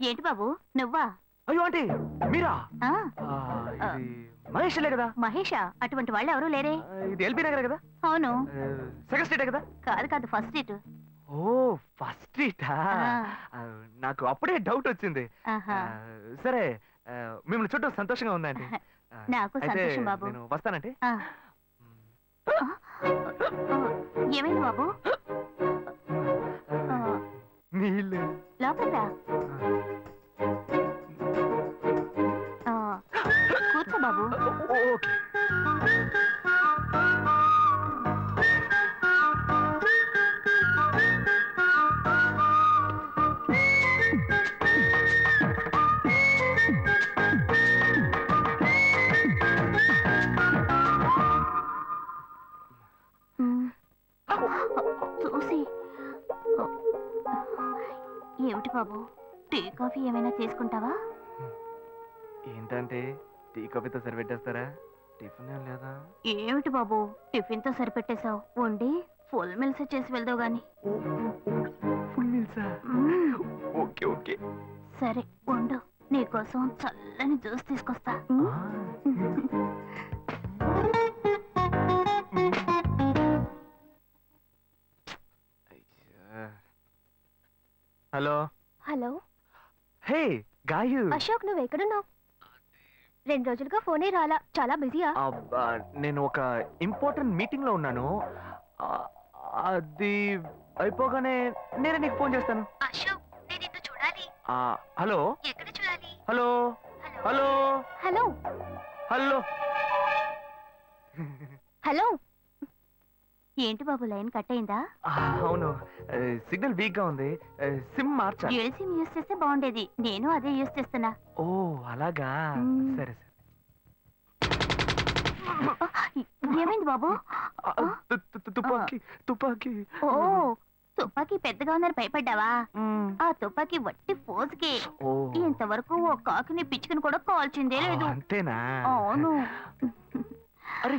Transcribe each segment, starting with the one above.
ఏంటి బాబు నువ్వా? అయ్యో ఆంటీ మీరా? ఆ, ఇది మహేష్లే కదా? మహేషా? అటువంటి వాళ్ళు ఎవరూ లేరే. ఇది ఎల్బీ నగర్ కదా? అవును. సెకండ్ స్ట్రీటే కదా? కాదు కాదు, ఫస్ట్ సీటు. ఓ ఫస్ట్ స్ట్రీటా? నాకు అప్పుడే డౌట్ వచ్చింది. సరే మిమ్మల్ని చుట్టూ సంతోషంగా ఉందండి. నాకు సంతోషం బాబు. నేను వస్తానండి. ఏమైంది బాబు? నీళ్ళు లోపలికి రా. కూర్చో బాబు. ఓకే. చూసి ఏమిటి బాబు, టీ కాఫీ ఏమైనా తీసుకుంటావా? ఏంటంటే టీ కాఫీతో సరిపెట్టేస్తారా? టిఫిన్ ఏం లేదా? ఏమిటి బాబు టిఫిన్ తో సరిపెట్టేశావు? వండి ఫుల్ మిల్స్ చేసి వెళ్దావు గాని. ఫుల్ మీల్సా? Okay okay. సరే వండు, నీకోసం చల్లని జ్యూస్ తీసుకొస్తా. Hello hello. Hey Gayu. Ashok, నువ్వు ఎక్కడున్నావు? 2 రోజులుగా ఫోనే రాలా, చాలా బిజీయా? నేను ఒక ఇంపార్టెంట్ మీటింగ్ లో ఉన్నాను. అది అయిపోగానే నేనే నీకు ఫోన్ చేస్తాను. అశోక్, నేను నిన్ను చూడాలి. హలో. ఎక్కడ చూడాలి? Hello hello hello hello. Hello. ఏంటి బాబు లైన్ కట్ అయిందా? అవును, సిగ్నల్ వీక్ గా ఉంది. సిమ్ మార్చా. డ్యూయల్ సిమ్ యూస్ చేస్తే బాగుండేది. నేను అదే యూస్ చేస్తున్నా. ఓ అలాగా. సరే సరే. ఏమైంది బాబు? తుపాకీ తుపాకీ. ఓ తుపాకీ పెద్దగా ఉందని భయపడ్డావా? ఆ తుపాకీ వట్టి ఫోజుకే. ఇంతవరకు ఓ కాకిని పిచ్చుకుని కూడా కాల్చిందే లేదు. అంతేనా? అవును. అరే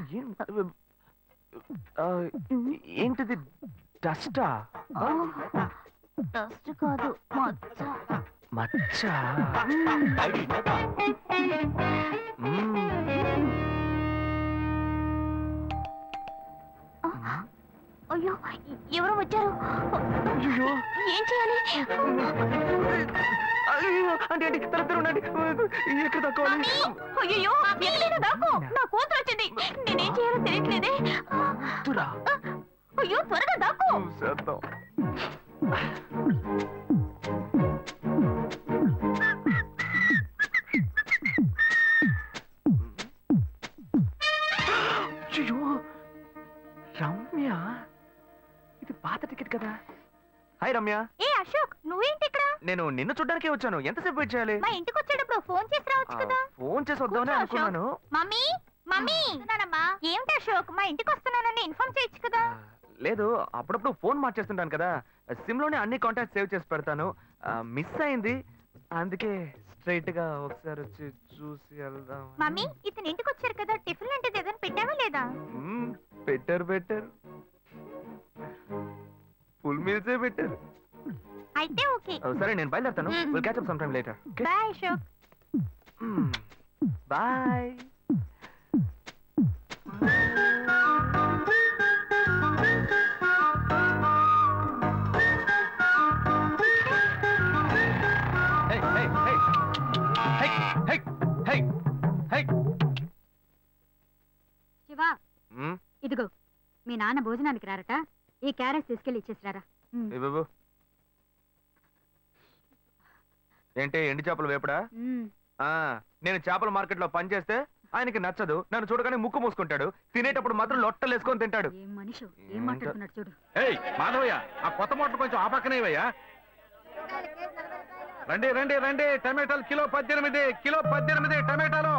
ఏంటిది? డస్టా? డస్ట్ కాదు, మచ్చ. మచ్చ? అయ్యో ఎవరో వచ్చారు. ఏం చేయాలి? అంటే ఎక్కడ తక్కువాలి? అయ్యో ఎక్కడైనా దాక్కో, నా కూతురు వచ్చింది. నేనేం చేయాలో తెలియట్లేదే. అయ్యో త్వరగా దాక్కో. రమ్య, ఇది పాత టికెట్ కదా? హాయ్ రమ్య. ఏ అశోక్, నువ్వేంటి ఇక్కడ? నేను నిన్ను చూడ్డానికే వచ్చాను. ఎంతసేపు వెయిట్ చేయాలి? మా ఇంటికి వచ్చేటప్పుడు ఫోన్ చేసి రావచ్చు కదా. ఫోన్ చేసి వద్దామని అనుకున్నాను. మమ్మీ మమ్మీ, ఏమిటి అశోక్, మా ఇంటికి వస్తున్నానని ఇన్ఫార్మ్ చేయొచ్చు కదా. లేదు, అప్పుడప్పుడు ఫోన్ మార్చేస్తుంటాను కదా. సిమ్ లోనే అన్ని కాంటాక్ట్ సేవ్ చేసి పెడతాను. మిస్ అయింది, అందుకే స్ట్రైట్ గా ఒకసారి వచ్చి చూసి వెళ్దాం. మమ్మీ, ఇతను ఇంటికి వచ్చారు కదా, టిఫిన్ లాంటిది ఏదైనా పెట్టావా లేదా? పెట్టారు. ఫుల్ మీల్సే పెట్టారు. అయితే ఓకే. సరే నేను బయలుదేరుతాను. Will catch up some time later. Bye Ashok. Bye. Shiva, ఇదిగో మీ నాన్న భోజనానికి రారట, ఈ క్యారెట్ తీసుకెళ్లి ఇచ్చేసిరారా. ఏంటి ఎండి చేపలు వేపడా? నేను చేపల మార్కెట్ లో పనిచేస్తే ఆయనకి నచ్చదు. నన్ను చూడగానే ముక్కు మూసుకుంటాడు. తినేటప్పుడు మాత్రం లొట్టలు వేసుకొని తింటాడు. ఏం మనిషి, ఏం మాట్లాడుతున్నాడు చూడు. మాధవయ్య, ఆ కొత్త మోటార్ కొంచెం ఆపక్కనేవయ్యా. రండి రండి రండి, టమాటాలు కిలో 18 టమాటాలు.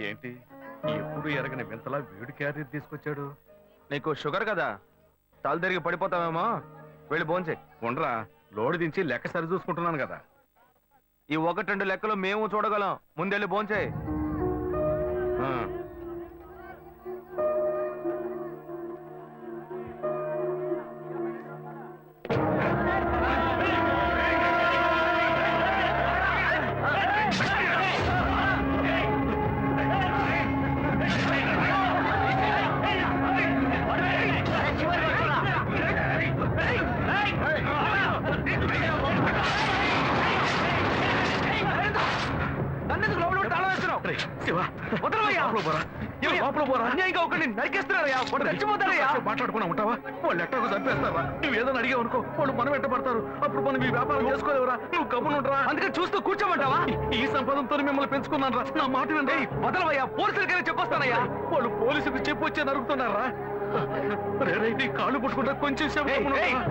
ఏంటి ఎప్పుడు ఎరగని వింతలా వేడి క్యారీ తీసుకొచ్చాడు? నీకు షుగర్ కదా, తల తిరిగి పడిపోతావేమో. వెళ్ళి భోంచే. ఉండరా, లోడు దించి లెక్క సరి చూసుకుంటున్నాను కదా. ఈ 1-2 లెక్కలు మేము చూడగలం. ముందెళ్ళి భోంచే. వదలవయ్యా. లోపల పోరా. లోపల పోరా. అన్యాయంగా ఒకరిని నరికేస్తున్నారయ్యా. వాడు చచ్చిపోతారయ్యా. మాట్లాడుకున్నా ఉంటావా? వాళ్ళు ఎట్టకు చంపేస్తారా? నువ్వు ఏదైనా అడిగావు అనుకో, వాళ్ళు మనం వెంటబడతారు. అప్పుడు మనం ఈ వ్యాపారం చేసుకోలేవురా. నువ్వు గమ్మునుంటరా. అందుకని చూస్తూ కూర్చోమంటావా? ఈ సంపదంతో మిమ్మల్ని పెంచుకున్నాను రా. నా మాట వినండి. వదలవయ్యా. పోలీసులకైనా చెప్పొస్తానయ్యా. వాళ్ళు పోలీసులకు చెప్పి వచ్చే నరుకుతున్నారా? నీ కాళ్ళు పుట్టుకుంటా కొంచెం సేపు గమ్మునుండరా.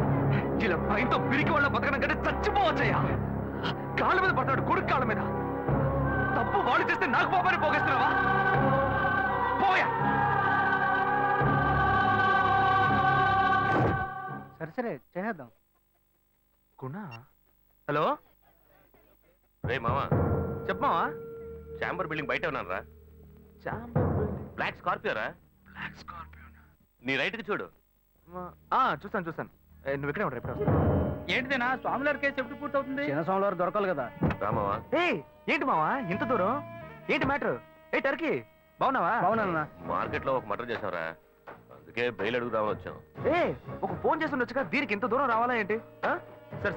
ఇలా భయంతో పిరికి వాళ్ళ బతకడం కంటే చచ్చిపోవచ్చయ్యా. కాళ్ళ మీద పడ్డాడు, కొడుకు కాళ్ళ మీద. తప్పు వాళ్ళు చేస్తే నాకు పాపాన్ని పోగేస్తున్నావా? పోయా. సరే చేద్దాం. గుణ. హలో రే మామా, చెప్పమావా. చాంబర్ బిల్డింగ్ బయట ఉన్నాను రా. బ్లాక్ స్కార్పియో రా. Black Scorpio. నీ రైట్ కి చూడు. చూస్తాను. నువ్వు ఇక్కడే ఉంటావు. ఎప్పుడు వస్తావు? ఏంటిదేనా స్వామివారి కేసు ఎప్పుడు పూర్తవుతుంది? చిన్న స్వామివారు దొరకాలి కదా. రా మావా. ఏంటి మావా ఇంత దూరం? ఏంటి మ్యాటర్? టర్కీ బాగున్నావా? బాగున్నా. మార్కెట్ లో ఒక మర్డర్ చేసావురా, అందుకే బెయిల్ అడుగుదామని వచ్చాం. ఒక ఫోన్ చేసి ఉండొచ్చుగా, దీనికి ఇంత దూరం రావాలా ఏంటి?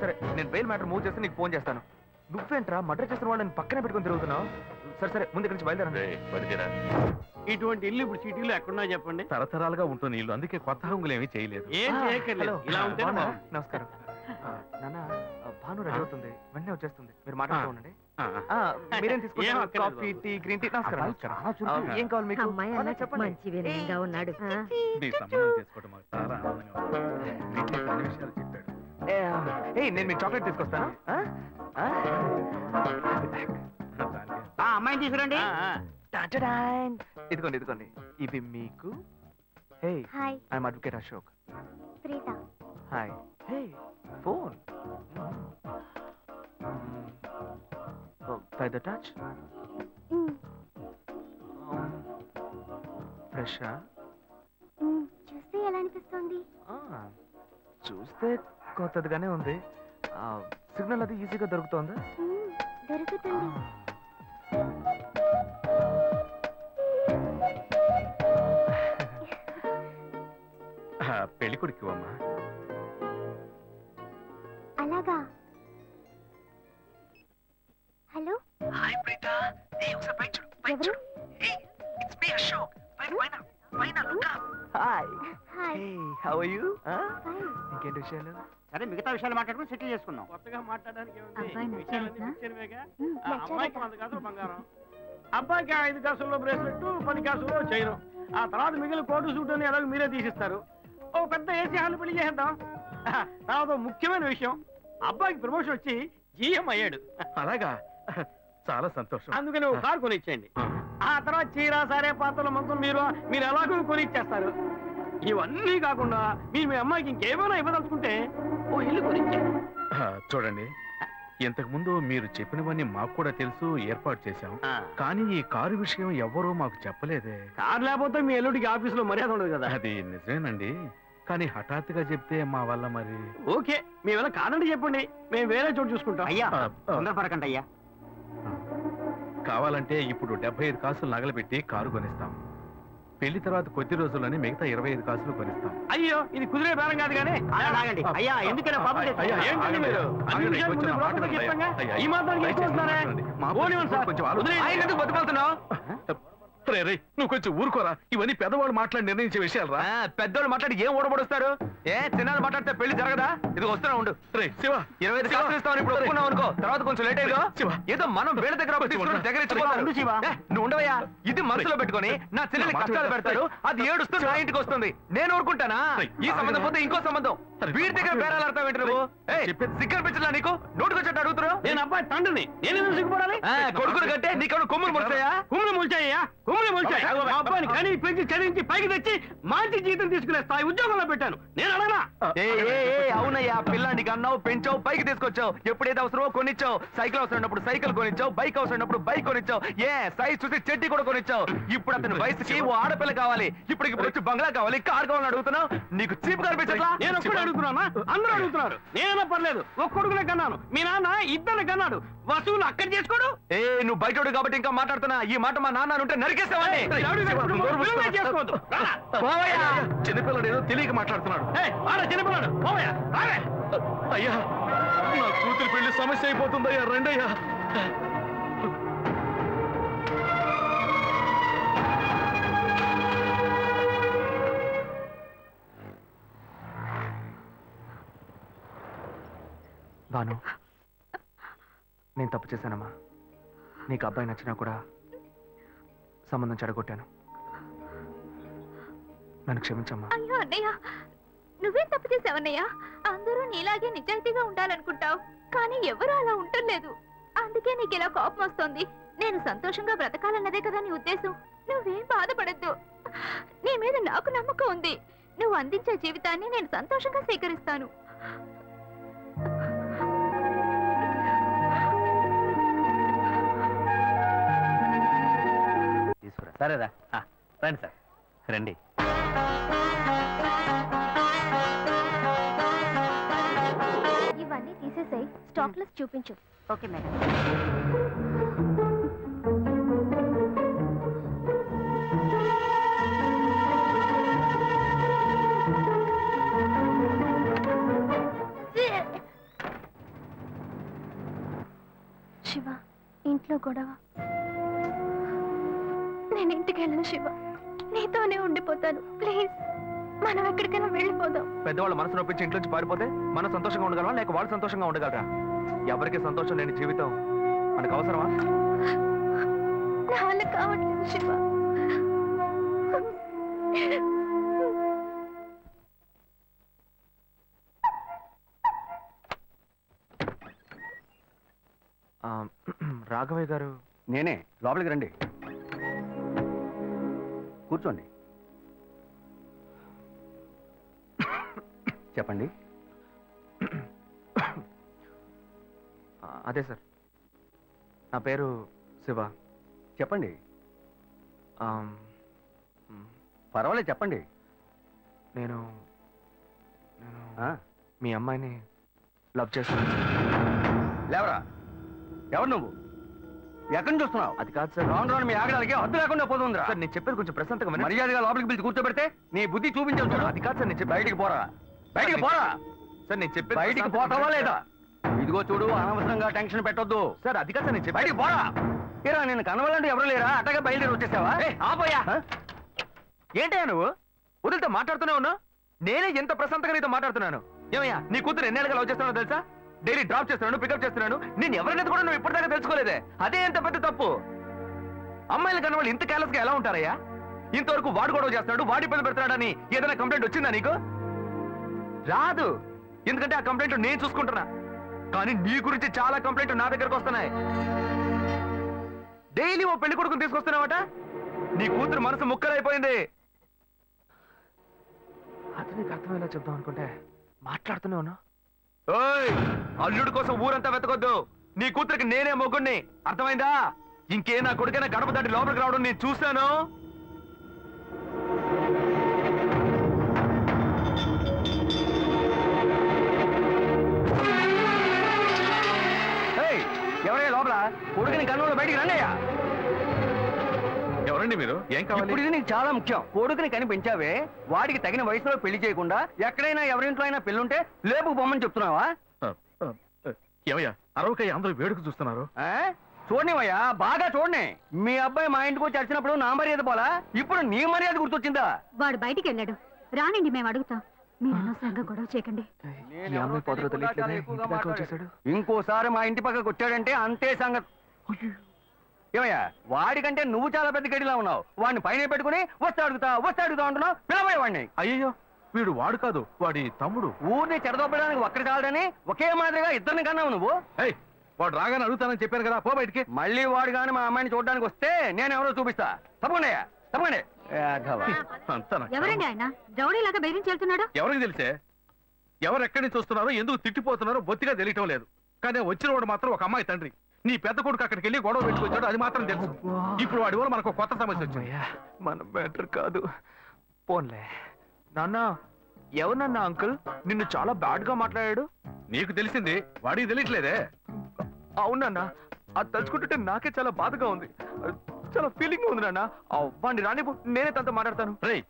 సరే నేను బెయిల్ మ్యాటర్ మూవ్ చేస్తే నీకు ఫోన్ చేస్తాను. నువ్వేంట్రా మర్డర్ చేసిన వాళ్ళని పక్కనే పెట్టుకుని తిరుగుతున్నావు? సరే ముందు ఇక్కడి నుంచి బయలుదేరండి. పడితేరా ఇటువంటి ఇల్లు ఇప్పుడు సిటీలో ఎక్కడున్నా చెప్పండి. తరతరాలుగా ఉంటుంది ఇల్లు, అందుకే కొత్త హంగులు ఏమీ చేయలేదు. ఏం చేయక్కర్లేదు, ఇలా ఉంటే బాగున్నారా? నమస్కారం. నాన్న, భాను రెడీ అవుతుంది, వెంటనే వచ్చేస్తుంది. మీరు మాట్లాడుతూ ఉండండి. మీరేం ఏం తీసుకుంటారు? అక్కర్లేదు కాఫీ, టీ, గ్రీన్ టీ? నమస్కారం. ఏం కావాలి మీకు? చెప్పండి. మంచి వినయంగా ఉన్నాడు. నీ సంబంధం చేసుకోవడం మాకు చాలా ఆనందంగా ఉంది. నీకు అన్ని విషయాలు చెప్పాడు. నేను మీకు చాక్లెట్ తీసుకొస్తాను. అమ్మాయిని తీసుకురండి. ఇదిగోండి ఇవి మీకు. Hi, I'm advocate Ashok. Preetha. Hi. Phone. By the touch? ఫ్రెషా? చూస్తే ఎలా అనిపిస్తుంది? చూస్తే కొత్తదిగానే ఉంది. సిగ్నల్ అది ఈజీగా దొరుకుతోందా? దొరుకుతుంది. పెళ్లి కొడుకు అమ్మా. అలాగా. Hello, hi Preetha. ఒకసారి పైన చూడు. ఎవరు? It's me Ashok. పైన look up. Hi. Hi. Hey, how are you? Fine. ఇంకేంటి విషయాలు? సరే మిగతా విషయాలు మాట్లాడుకుని సెటిల్ చేసుకుందాం. కొత్తగా మాట్లాడడానికి ఏముంది? అబ్బాయి విషయాలన్నీ నచ్చాడా? నిచ్చెనవేగా. నచ్చాడట. అమ్మాయికి 100 కాసులు బంగారం, అబ్బాయికి 5 కాసుల్లో బ్రేస్లెట్, 10 కాసుల్లో చైన్. ఆ తర్వాత మిగిలిన కోటు సూట్ అని ఎలాగో మీరే తీసిస్తారు. ఓ పెద్ద ఏసీ హాల్ పెళ్లి చేద్దాం. తర్వాత ఓ ముఖ్యమైన విషయం, అబ్బాయికి ప్రమోషన్ వచ్చి జీఎం అయ్యాడు. అలాగా, చాలా సంతోషం. అందుకని ఒక కారు కొనిచ్చేయండి. ఆ తర్వాత చీర సారే పాత్రల మొత్తం మీరు ఎలాగో కొనిచ్చేస్తారు. ఇవన్నీ కాకుండా మీరు మీ అమ్మాయికి ఇంకేమైనా ఇవ్వదలుచుకుంటే ఓ ఇల్లు కొనిచ్చేయండి. చూడండి, ఇంతకు ముందు మీరు చెప్పినవన్నీ మాకు కూడా తెలుసు, ఏర్పాటు చేశాం. కానీ ఈ కారు విషయం ఎవ్వరూ మాకు చెప్పలేదే. కారు లేకపోతే మీ ఎల్లుడికి ఆఫీసులో మర్యాద ఉండదు కదా. అది నిజమేనండి, కానీ హఠాత్తుగా చెప్తే మా వల్ల మరి. ఓకే, మీ వల్ల కాదండి చెప్పండి, మేము వేరే చోటు చూసుకుంటాం. అయ్యా ఆ, తొందరపడకండి అయ్యా. కావాలంటే ఇప్పుడు 75 కాసులు నగలు పెట్టి కారు కొనిస్తాం. పెళ్లి తర్వాత కొద్ది రోజుల్లోనే మిగతా 25 కాసులు కొనిస్తాం. అయ్యో, ఇది కుదిరే బేరం కాదు కానీ. ఆగండి అయ్యా, ఎందుకైనా పాపం చేస్తారు? అయ్యా, ఏంటండి ఆగండి, మీరు? అన్ని ఆగండి, విషయాలు కొంచెం ముందు మాట బ్రోకర్కి వినండి. ఇస్తాంగా? అయ్యా, ఈ మాత్రానికి దయచేసి ఎక్కువ మాట్లాడండి. మా పోనివ్వండి సార్. కొంచెం ఆలోచించండి. వదిలేయండి. ఆయన ఎందుకు బతిమాలుతున్నావు? రే, నువ్వు కొంచెం ఊరుకోరా. ఇవన్నీ పెద్దవాళ్ళు మాట్లాడి నిర్ణయించే విషయాలు రా. పెద్దోళ్ళు మాట్లాడి ఏం ఓడబడుస్తారు? చిన్నాళ్ళు మాట్లాడితే పెళ్లి జరగదా? ఇది వస్తున్నా ఉండు. రే శివ, 25 కాసులు ఇస్తామని ఇప్పుడు ఒప్పుకున్నావు అనుకో, తర్వాత కొంచెం లేట్ అయ్యో. శివ. ఏదో మనం వీళ్ళ దగ్గర అప్పు తీసుకుని దగ్గర ఇచ్చిపోతారు. ఉండు శివ. నువ్వు ఉండవయ్యా. ఇది మనసులో పెట్టుకొని నా చెల్లెలి కష్టాలు పెడతారు, అది ఏడుస్తూ నా ఇంటికి వస్తుంది. నేను ఊరుకుంటానా? ఈ సంబంధం పోతే ఇంకో సంబంధం. వీడి దగ్గర బేరాలు ఆడతావు ఏంటి నువ్వు? సిగ్గర్ పిచ్చలా నీకు? నోటుకొచ్చేట్టు అడుగుతున్నావు. నేను అబ్బాయి తండ్రిని, నేను ఎందుకు సిగ్గుపడాలి? కొడుకులు కంటే నీకు కొమ్ములు ముడతాయా? కుమ్ములు ముల్చాయ్యా, కుమ్ములు ముల్చాయి. మా అబ్బాయిని కని పెంచి చదివించి పైకి తెచ్చి మంచి జీతం తీసుకునే స్థాయి ఉద్యోగంలో పెట్టాను. నేను అడగనా? అవునయ్యా, పిల్లానికి అన్నావు, పెంచావు, పైకి తీసుకొచ్చావు. ఎప్పుడైతే అవసరమో కొనిచ్చావు. సైకిల్ అవసరమైనప్పుడు సైకిల్ కొనిచ్చావు, బైక్ అవసరమైనప్పుడు బైక్ కొనిచ్చావు. సైజ్ చూసి చెడ్డీ కూడా కొనిచ్చావు. ఇప్పుడు అతని వయసుకి ఓ ఆడపిల్ల కావాలి, ఇప్పుడు వచ్చి బంగ్లా కావాలి, కార్ కావాలని అడుగుతున్నావు. నీకు చీప్ కనిపించట్లా? నేను ఒక్కడే అడుగుతున్నా, అందరూ అడుగుతున్నారు. నేనైనా పర్లేదు, ఒక్క కొడుకునే కన్నాను, మీ నాన్న ఇద్దరిని కన్నాడు. వసూలు అక్కడ చేసుకోడు. నువ్వు బయటోడు కాబట్టి ఇంకా మాట్లాడుతున్నా. ఈ మాట మా నాన్న ఉంటే నరికేస్తావని. చేసుకోవద్దు. చిన్నపిల్లడు ఏదో తెలియక మాట్లాడుతున్నాడు. చిన్నపిల్లాడు పోవయ్యా, రావే. అయ్యా, నా కూతురు పెళ్లి సమస్య అయిపోతుందయ్యా, రండయ్యా. భాను, నేను తప్పు చేశానమ్మా. నీకు అబ్బాయి నచ్చినా కూడా సంబంధం చెడగొట్టాను. నన్ను క్షమించమ్మా. అయ్యో అన్నయ్య, నువ్వేం తప్పు చేసావన్నయ్య? అందరూ నీలాగే నిజాయితీగా ఉండాలనుకుంటావు, కానీ ఎవరు అలా ఉండలేదు. అందుకే నీకు ఇలా కోపం వస్తుంది. నేను సంతోషంగా బ్రతకాలన్నదే కదా నీ ఉద్దేశం. నువ్వేం బాధపడద్దు. నీ మీద నాకు నమ్మకం ఉంది. నువ్వు అందించే జీవితాన్ని నేను సంతోషంగా స్వీకరిస్తాను. సరేరా, రండి సార్, రండి. ఇవన్నీ తీసేసాయి, స్టాక్ లిస్ట్ చూపించు. Okay madam. శివ, ఇంట్లో గొడవ. నేను ఇంటికి వెళ్ళను శివ, నీతోనే ఉండిపోతాను. ప్లీజ్, మనం ఎక్కడికైనా వెళ్ళిపోదాం. పెద్దవాళ్ళ మనసు నొప్పించి ఇంట్లోంచి పారిపోతే మనం సంతోషంగా ఉండగలమా, లేక వాళ్ళు సంతోషంగా ఉండగలరా? ఎవరికి సంతోషం లేని జీవితం మనకు అవసరమా? నా వల్ల కావట్లేదు శివ. రాఘవయ్య గారు. నేనే, లోపలికి రండి, కూర్చోండి. చెప్పండి. అదే సార్, నా పేరు శివ. చెప్పండి, ఆమ్, పర్వాలేదు చెప్పండి. నేను నేను ఆ, మీ అమ్మాయిని లవ్ చేస్తాను. లేవరా, ఎవరు నువ్వు? ఎక్కడి నుంచి చూస్తున్నావు? అది కాదు సార్. రాను రాను మీ ఆగడానికి హద్దు లేకుండా పోతుందిరా. సార్, నేను చెప్పేది కొంచెం ప్రశాంతంగా వినండి. మర్యాదగా లోపలికి పిలిచి కూర్చోబెడితే నీ బుద్ధి చూపించావు. అది కాదు సార్, నేను చెప్పేది. బయటికి పోరా, బయటికి పోరా. సార్, నేను చెప్పేది బయటికి ప్రశాంతంగా పోతావా వినండి లేదా? సార్. ఇదిగో చూడు, అనవసరంగా టెన్షన్ పెట్టొద్దు. సార్, అది కాదు సార్, నేను చెప్పేది. బయటికి పోరా. ఏరా, నేను కనవాలంటే ఎవరు లేరా? అట్టగా బయలుదేరి వచ్చేసావా? ఆపోయా. ఆ? ఏంటయ్యా నువ్వు వదిలితో మాట్లాడుతూనే ఉన్నా? నేనే ఎంత ప్రశాంతంగా నీతో మాట్లాడుతున్నాను. ఏమయ్యా, నీ కూతురు ఎన్నేళ్ళగా లవ్ చేస్తున్నావు తెలుసా? డైలీ డ్రాప్ చేస్తున్నాను, పికప్ చేస్తున్నాను. నేను ఎవరినైతే కూడా నువ్వు ఇప్పటిదాకా తెలుసుకోలేదే. అదే ఎంత పెద్ద తప్పు. అమ్మాయిలు కన్నా వాళ్ళు ఇంత కేర్లెస్ గా ఎలా ఉంటారయ్యా? ఇంతవరకు వాడు గొడవ చేస్తున్నాడు, వాడి పని పెడుతున్నాడని ఏదైనా కంప్లైంట్ వచ్చిందా నీకు? రాదు, ఎందుకంటే ఆ కంప్లైంట్ నేను చూసుకుంటున్నా. కానీ నీ గురించి చాలా కంప్లైంట్ నా దగ్గరకు వస్తున్నాయి. డైలీ ఓ పెళ్లి కొడుకుని తీసుకొస్తున్నావట. నీ కూతురు మనసు ముక్కలైపోయింది. అది నీకు అర్థమయ్యేలా చెప్దాం అనుకుంటే మాట్లాడుతూనే ఉన్నా. ఓయ్, అల్లుడు కోసం ఊరంతా వెతకొద్దు. నీ కూతురికి నేనే మొగ్గుణ్ణి, అర్థమైందా? ఇంకే నా కొడుకైనా గడప దాటి లోపలికి రావడం నేను చూశాను. ఎవరయ్యా లోపల? కొడుకుని కన్నులో బయటికి రండియ్యా. ఎవరండి మీరు? ఏం కావాలి? ఇప్పుడు ఇది నీకు చాలా ముఖ్యం. కొడుకుని కనిపించావే, వాడికి తగిన వయసులో పెళ్లి చేయకుండా ఎక్కడైనా ఎవరింట్లో అయినా పెళ్ళుంటే లేపుకు పొమ్మని చెప్తున్నావా? ఏమయ్యా, అరవకయ్య అందరూ వేడుక చూస్తున్నారు. చూడనివయ్యా, బాగా చూడని. మీ అబ్బాయి మా ఇంటికి వచ్చి వచ్చినప్పుడు నా మర్యాద పోలా, ఇప్పుడు నీ మర్యాద గుర్తొచ్చిందా? వాడు బయటికి వెళ్ళాడు, రానండి, మేము అడుగుతాం. మీరు అనవసరంగా గొడవ చేయకండి. ఈ అమ్మాయి పొదలో తెలియట్లేదే, ఇంటి దాకా వచ్చేసాడు. ఇంకోసారి మా ఇంటి పక్కకు వచ్చాడంటే అంతే సంగతి. ఏమయ్యా, వాడికంటే నువ్వు చాలా పెద్ద గడిలా ఉన్నావు. వాడిని పైన పెట్టుకుని వస్తే అడుగుతా అంటున్నావు. పిలవయ్య వాడిని. అయ్యో, వీడు వాడు కాదు, వాడి తమ్ముడు. ఊరిని చెడదొప్పడానికి ఒక్కడి చాలడని ఒకే మాదిరిగా ఇద్దరిని కన్నావు నువ్వు. ఏయ్, వాడు రాగానే అడుగుతానని చెప్పాను కదా, పో బయటికి. మళ్ళీ వాడు కానీ మా అమ్మాయిని చూడడానికి వస్తే నేను ఎవరో చూపిస్తా. తప్పకుండా తప్పకుండా. అంతా నాకు ఎవరండి ఆయన? రౌడీలాగా బెదిరించి వెళ్తున్నాడు. ఎవరికి తెలిసే? ఎవరు ఎక్కడి నుంచి వస్తున్నారో, ఎందుకు తిట్టిపోతున్నారో బొత్తిగా తెలియటం లేదు. కానీ వచ్చిన వాడు మాత్రం ఒక అమ్మాయి తండ్రి. నీ పెద్ద కొడుకు అక్కడికి వెళ్ళి గొడవ పెట్టుకొచ్చాడు, అది మాత్రం తెలుసు. ఇప్పుడు వాడి వల్ల మనకు కొత్త సమస్య వచ్చింది. మన బెటర్ కాదు. పోన్లే నాన్న. ఎవరన్నా అంకుల్ నిన్ను చాలా బ్యాడ్ గా మాట్లాడాడు? నీకు తెలిసింది, వాడికి తెలియట్లేదే. అవునన్నా, అది తలుచుకుంటుంటే నాకే చాలా బాధగా ఉంది. చాలా ఫీలింగ్ ఉంది నాన్న. వాడిని రానిపో, నేనే తనతో మాట్లాడతాను. రేయ్,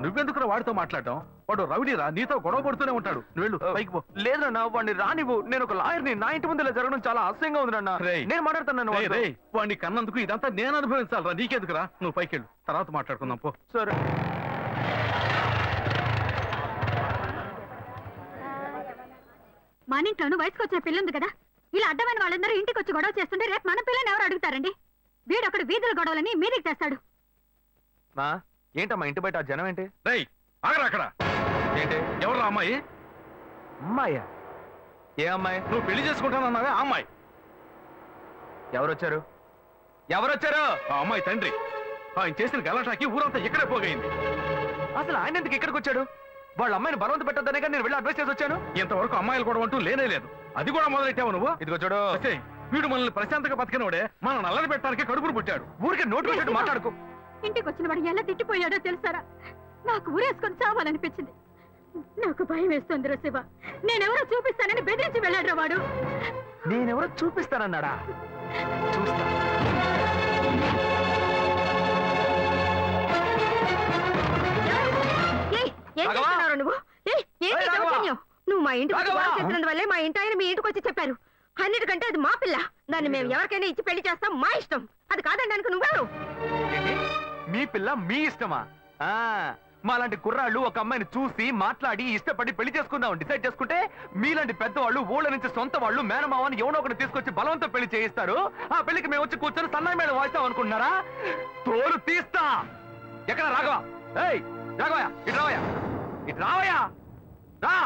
నువ్వెందుకు వాడితో మాట్లాడటం? వాడు రౌడీరా, నీతో గొడవ పడుతూనే ఉంటాడు. నువ్వు వెళ్ళు, పైకి పో. లేదన్నా, వాడిని రానివ్వు. నేను ఒక లాయర్ని. నా ఇంటి ముందు ఇలా జరగడం చాలా అసహ్యంగా ఉంది నాన్న. రేయ్, నేను మాట్లాడతాను. రేయ్, వాడిని కన్నందుకు ఇదంతా నేను అనుభవించాలరా, నీకెందుకురా? నువ్వు పైకి వెళ్ళు, తర్వాత మాట్లాడుకుందాం పో. సరే. మా మన ఇంట్లోనూ వయసుకు వచ్చిన పిల్ల ఉంది కదా, ఇలా అడ్డమైన వాళ్ళందరూ ఇంటికి వచ్చి గొడవ చేస్తుంటే రేపు మన పిల్లని ఎవరు అడుగుతారండి? వీడొకడు వీధుల గొడవలని మీదికి తెస్తాడు. మా ఏంటమ్మా ఇంటి బయట ఆ జనం ఏంటి? రేయ్ ఆగరా అక్కడ. ఏంటి? ఎవరు అమ్మాయి? అమ్మాయ్యా? ఏ అమ్మాయి? నువ్వు పెళ్లి చేసుకుంటానన్నావే ఆ అమ్మాయి. ఎవరొచ్చారు? ఎవరొచ్చారు? ఆ అమ్మాయి తండ్రి. ఆయన చేసిన గలాటాకి ఊరంతా ఇక్కడే పోగైంది. అసలు ఆయన ఎందుకు ఇక్కడికి వచ్చాడు? వాళ్ళ అమ్మాయిని బలవంత పెట్టొద్దనే కానీ నేను వెళ్ళి అడ్వైస్ చేసి వచ్చాను. ఇంతవరకు అమ్మాయిలు కూడా అంటూ లేనే లేదు. అది కూడా మొదలెట్టావు నువ్వు. ఇదిగో చూడు, ఒసేయ్, వీడు మనల్ని ప్రశాంతంగా బతికినోడే మన నల్లని పెట్టడానికి కడుపును పుట్టాడు. ఊరికే నోటు పెట్టట్టు మాట్లాడుకో. ఇంటికి వచ్చిన వాడు ఎలా తిట్టిపోయాడో తెలుసారా? నాకు ఊరేసుకొని చావాలనిపించింది. నాకు భయం వేస్తుంది రా శివ. నేనెవరో చూపిస్తానని బెదిరించి వెళ్ళాడు వాడు. నేనెవరో చూపిస్తానన్నాడా? చూస్తా. ఏం రాఘవా? చేస్తున్నారు నువ్వు? ఏంటి రాఘవా? దౌర్జన్యం? నువ్వు మా ఇంటికి వచ్చి రాఘవా? గొడవ చేసినందువల్లే మా ఇంటి ఆయన మీ ఇంటికి వచ్చి చెప్పారు. అన్నిటికంటే అది మా పిల్ల. దాన్ని మేము ఎవరికైనా ఇచ్చి పెళ్లి చేస్తాం, మా ఇష్టం. అది కాదనడానికి నువ్వెవరు? ఏంటి? మీ పిల్ల మీ ఇష్టమా? ఆ మాలాంటి కుర్రాళ్ళు ఒక అమ్మాయిని చూసి మాట్లాడి ఇష్టపడి పెళ్లి చేసుకుందాం డిసైడ్ చేసుకుంటే, మీలాంటి పెద్దవాళ్ళు ఊళ్ళ నుంచి సొంత వాళ్ళు మేనమావని ఎవనో ఒకటి తీసుకొచ్చి బలవంతం పెళ్లి చేయిస్తారు. ఆ పెళ్లికి మేము వచ్చి కూర్చొని సన్నాయి మీద వాయిస్తాం అనుకుంటున్నారా? తోలు తీస్తా. ఎక్కడ రాఘవ? ఏయ్ రాఘవయ్య, ఇటు రావయ్యా, ఇటు రావయ్యా, రా.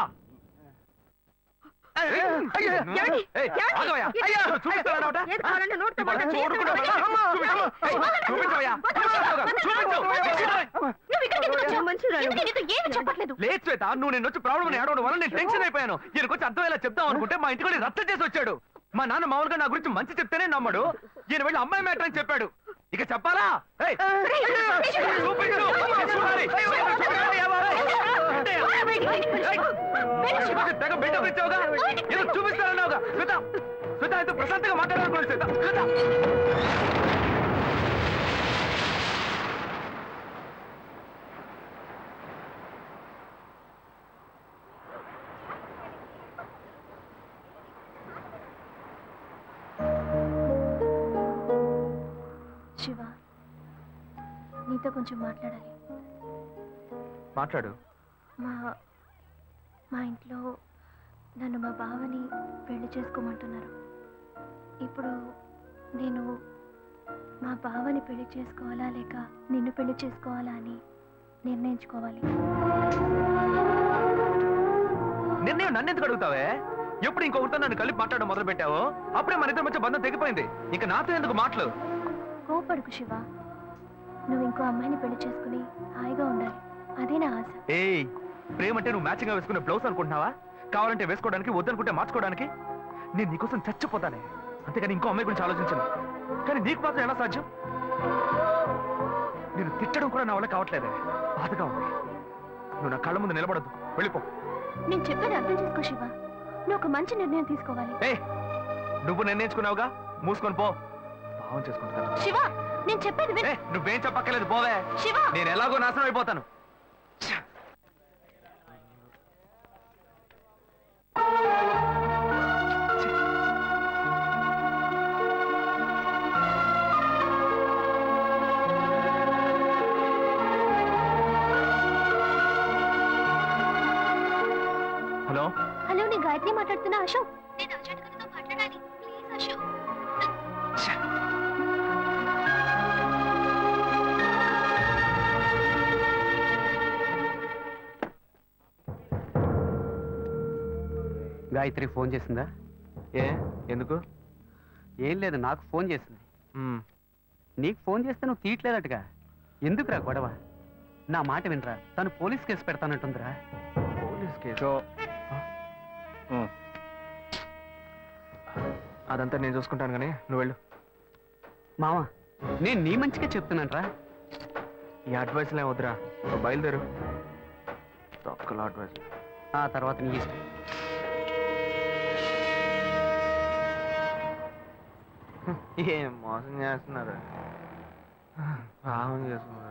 లేదు శ్వేత, నువ్వు నేను వచ్చి ప్రాబ్లం ఏడవడం వల్ల నేను టెన్షన్ అయిపోయాను. ఈయనకొచ్చి అర్థమయ్యేలా చెప్తాం అనుకుంటే మా ఇంటికి వెళ్ళి రచ్చ చేసి వచ్చాడు. మా నాన్న మామూలుగా నా గురించి మంచి చెప్తేనే నమ్మడు. ఈయన వెళ్ళి అమ్మాయి మ్యాటర్ అని చెప్పాడు. ఇక చెప్పాలా? చూపించు. తెగ బిల్డప్ ఇచ్చావుగా, ఏదో చూపిస్తానన్నావుగా. శ్వేత, శ్వేత అయితే ప్రశాంతంగా మాట్లాడాలనుకున్నాను. శ్వేత, శ్వేత. శివ, నీతో కొంచెం మాట్లాడాలి. మాట్లాడు. మా ఇంట్లో నన్ను మా బావని పెళ్లి చేసుకోమంటున్నారు. ఇప్పుడు నేను మా బావని పెళ్లి చేసుకోవాలా లేక నిన్ను పెళ్లి చేసుకోవాలా అని నిర్ణయించుకోవాలి. నిర్ణయం నన్ను ఎందుకు అడుగుతావే? ఎప్పుడు ఇంకొకరితో నన్ను కలిపి మాట్లాడడం మొదలు పెట్టావో అప్పుడే మన ఇద్దరి మధ్య బంధం తెగిపోయింది. ఇంకా నాతో ఎందుకు మాటలు? కోపడుకు శివ, నువ్వు ఇంకో అమ్మాయిని పెళ్లి చేసుకుని హాయిగా ఉండాలి. అదే నా ఆశ. ఏయ్, ప్రేమ అంటే నువ్వు మ్యాచింగ్ గా వేసుకునే బ్లౌజ్ అనుకుంటున్నావా? కావాలంటే వేసుకోవడానికి, వద్దనుకుంటే మార్చుకోవడానికి. నేను నీకోసం చచ్చిపోతానే, అంతేగాని ఇంకో అమ్మాయి గురించి ఆలోచించను. కానీ నీకు మాత్రం ఎలా సాధ్యం? నేను తిట్టడం కూడా నా వల్ల కావట్లేదే, బాధగా ఉంది. నువ్వు నా కళ్ళ ముందు నిలబడద్దు, వెళ్ళిపో. నేను చెప్పేది అర్థం చేసుకో శివ, నువ్వు ఒక మంచి నిర్ణయం తీసుకోవాలి. ఏ నువ్వు నిర్ణయించుకున్నావుగా, మూసుకొని పో. భావం చేసుకుంటా. శివ, నేను చెప్పేది విను. నువ్వేం చెప్పక్కర్లేదు, పోవే. శివ, నేను ఎలాగో నాశనం అయిపోతాను. హలో హలో, నేను గాయత్రి మాట్లాడుతున్నా. అశోక్, నేను అర్జెంట్ గారితో మాట్లాడాలి. ప్లీజ్ అశోక్. గాయత్రి ఫోన్ చేసిందా? ఏ ఎందుకు? ఏం లేదు, నాకు ఫోన్ చేసింది. నీకు ఫోన్ చేస్తే నువ్వు తీయట్లేదటగా. ఎందుకురా గొడవ? నా మాట వినరా, తను పోలీస్ కేసు పెడతానంటుందిరా. Police case? అదంతా నేను చూసుకుంటాను కానీ నువ్వు వెళ్ళు. మావా, నేను నీ మంచిగా చెప్తున్నానరా. ఈ అడ్వైస్లే వద్దురా, నువ్వు బయలుదేరు. తొక్కల అడ్వైస్. ఆ తర్వాత నీ ఇష్టం. ఏం మోసం చేస్తున్నారు, పాపం చేస్తున్నారు.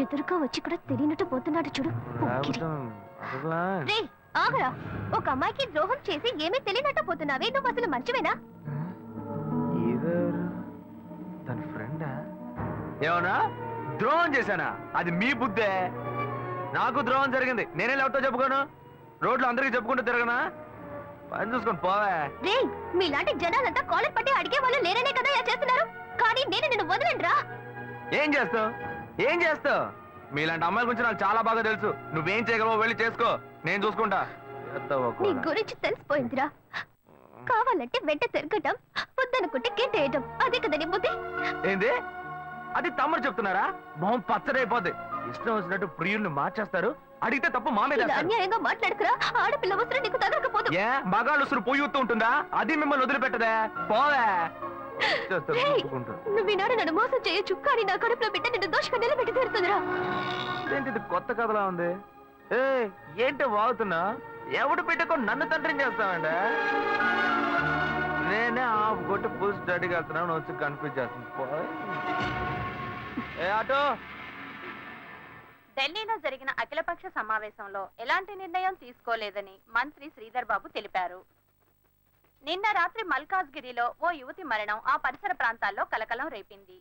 ఎదురుగా వచ్చి కూడా తెలియనట్టు పోతున్నాడు చూడు. రేయ్, ఆగరా. ఒక అమ్మాయికి ద్రోహం చేసి ఏమీ తెలియనట్టు పోతున్నావే, నువ్వు అసలు మంచివేనా? తన ఫ్రెండా? ఏమన్నా ద్రోహం చేశానా? అది మీ బుద్ధే. నాకు ద్రోహం జరిగింది, నేనే ఎవరితో చెప్పుకోను. రోడ్లు అందరికీ చెప్పుకుంటూ తిరగనా పని చూసుకొని పోవే. రే మీలాంటి జనాలంతా కాలర్ పట్టి అడిగే వాళ్ళు లేరనే కదా ఇలా చేస్తున్నారు. కానీ నేను నిన్ను వదలండిరా. ఏం చేస్తావు ఏం చేస్తావు? మీలాంటి అమ్మాయిల గురించి నాకు చాలా బాగా తెలుసు. నువ్వేం చేయగలవో వెళ్ళి చేసుకో, నేను చూసుకుంటా. నీ గురించి తెలిసిపోయిందిరా. కావాలంటే వెంట తిరగటం, వద్దనుకుంటే గెంటేయటం, అదే కదా నీ బుద్ధి. ఏంది అది తమ్ముడు చెప్తున్నారా? మొహం పచ్చడైపోద్ది. ఇష్టం వచ్చినట్టు ప్రియుల్ని మార్చేస్తారు. అడిగితే తప్పు మా మీద ఇలా వేస్తారు. అన్యాయంగా మాట్లాడుకురా. ఆడపిల్ల అవసరం నీకు తగలకపోదు. ఏ మగాళ్ళు ఉసురు పొయ్యూతూ ఉంటుందా? అది మిమ్మల్ని వదిలిపెట్టదే. పోవే. చేస్తారు, రేయ్, ఒప్పుకుంటారు. నువ్వు ఈనాడు నన్ను మోసం చేయొచ్చు, కానీ నా కడుపులో బిడ్డ నిన్ను దోషంగా నిలబెట్టి తీరుతుందిరా. ఏంటి ఇది కొత్త కథలా ఉంది? ఏ ఏంటి వాగుతున్నా? ఎవడు పెట్టుకో నన్ను తండ్రిని చేస్తామండి. నేనే ఆఫ్ కొట్టి ఫుల్ స్టడీకి వెళ్తున్నాను, నువ్వు వచ్చి కన్ఫ్యూజ్ చేస్తుంది. పోయ్. ఏ ఆటో ఢిల్లీలో జరిగిన అఖిలపక్ష సమావేశంలో ఎలాంటి నిర్ణయం తీసుకోలేదని మంత్రి శ్రీధర్ బాబు తెలిపారు. నిన్న రాత్రి మల్కాజ్గిరిలో ఓ యువతి మరణం ఆ పరిసర ప్రాంతాల్లో కలకలం రేపింది.